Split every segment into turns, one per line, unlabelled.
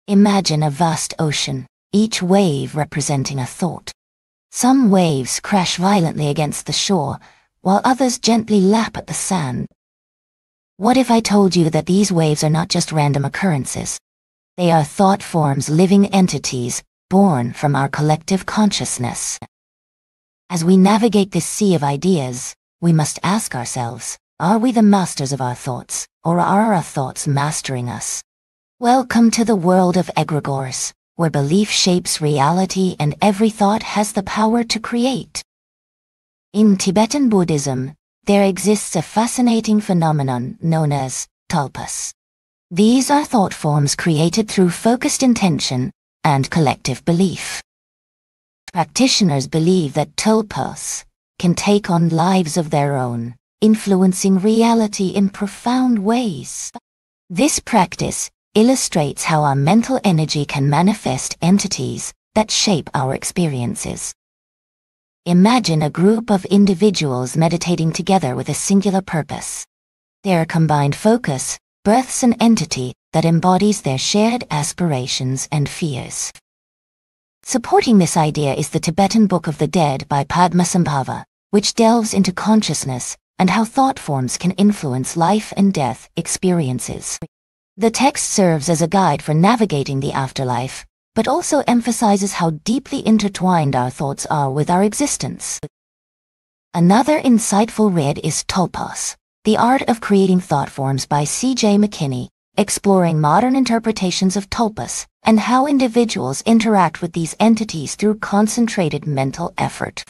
Imagine a vast ocean, each wave representing a thought. Some waves crash violently against the shore, while others gently lap at the sand. What if I told you that these waves are not just random occurrences? They are thought forms, living entities, born from our collective consciousness. As we navigate this sea of ideas, we must ask ourselves, are we the masters of our thoughts, or are our thoughts mastering us? Welcome to the world of egregores, where belief shapes reality and every thought has the power to create. In Tibetan Buddhism, there exists a fascinating phenomenon known as Tulpas. These are thought forms created through focused intention and collective belief. Practitioners believe that tulpas can take on lives of their own, influencing reality in profound ways. This practice illustrates how our mental energy can manifest entities that shape our experiences. Imagine a group of individuals meditating together with a singular purpose. Their combined focus births an entity that embodies their shared aspirations and fears. Supporting this idea is the Tibetan Book of the Dead by Padmasambhava, which delves into consciousness and how thought forms can influence life and death experiences. The text serves as a guide for navigating the afterlife, but also emphasizes how deeply intertwined our thoughts are with our existence. Another insightful read is Tulpas, The Art of Creating Thought Forms by C.J. McKinney, exploring modern interpretations of tulpas and how individuals interact with these entities through concentrated mental effort.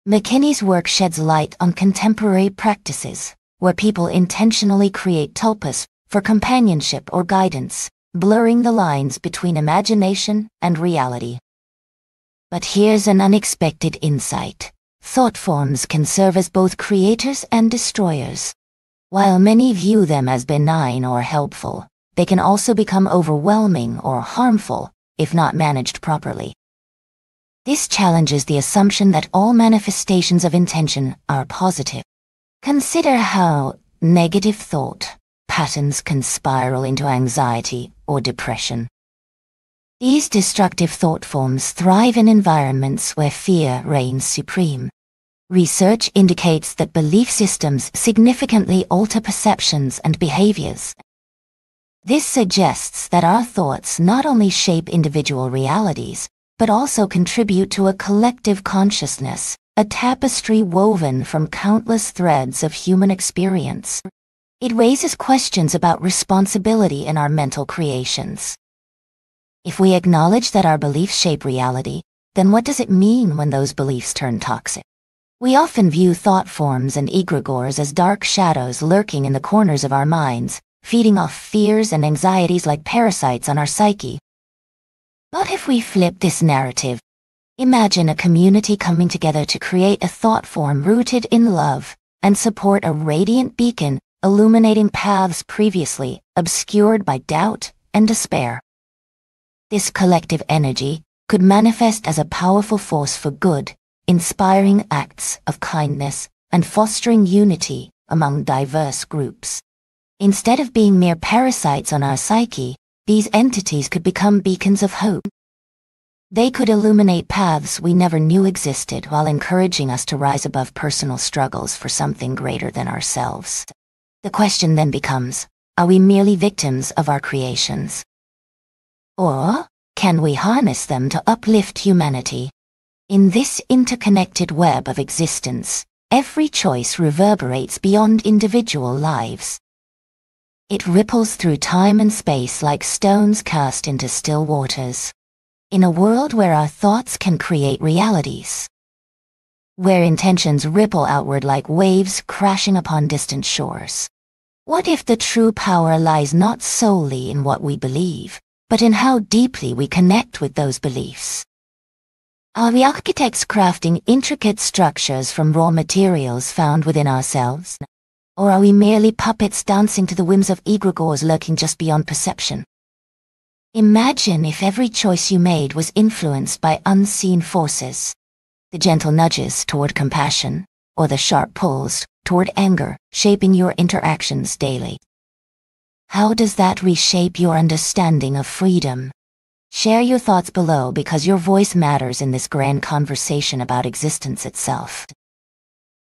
McKinney's work sheds light on contemporary practices, where people intentionally create tulpas for companionship or guidance, blurring the lines between imagination and reality. But here's an unexpected insight. Thought forms can serve as both creators and destroyers. While many view them as benign or helpful, they can also become overwhelming or harmful if not managed properly. This challenges the assumption that all manifestations of intention are positive. Consider how negative thought patterns can spiral into anxiety or depression. These destructive thought forms thrive in environments where fear reigns supreme. Research indicates that belief systems significantly alter perceptions and behaviors. This suggests that our thoughts not only shape individual realities, but also contribute to a collective consciousness, a tapestry woven from countless threads of human experience. It raises questions about responsibility in our mental creations. If we acknowledge that our beliefs shape reality, then what does it mean when those beliefs turn toxic? We often view thought forms and egregores as dark shadows lurking in the corners of our minds, feeding off fears and anxieties like parasites on our psyche. But if we flip this narrative, imagine a community coming together to create a thought form rooted in love and support a radiant beacon illuminating paths previously obscured by doubt and despair. This collective energy could manifest as a powerful force for good, inspiring acts of kindness and fostering unity among diverse groups. Instead of being mere parasites on our psyche, these entities could become beacons of hope. They could illuminate paths we never knew existed while encouraging us to rise above personal struggles for something greater than ourselves. The question then becomes, are we merely victims of our creations? Or can we harness them to uplift humanity? In this interconnected web of existence, every choice reverberates beyond individual lives. It ripples through time and space like stones cast into still waters. In a world where our thoughts can create realities, where intentions ripple outward like waves crashing upon distant shores. What if the true power lies not solely in what we believe, but in how deeply we connect with those beliefs? Are we architects crafting intricate structures from raw materials found within ourselves? Or are we merely puppets dancing to the whims of egregores lurking just beyond perception? Imagine if every choice you made was influenced by unseen forces, the gentle nudges toward compassion, or the sharp pulls toward anger, shaping your interactions daily. How does that reshape your understanding of freedom, Share your thoughts below because your voice matters in this grand conversation about existence itself.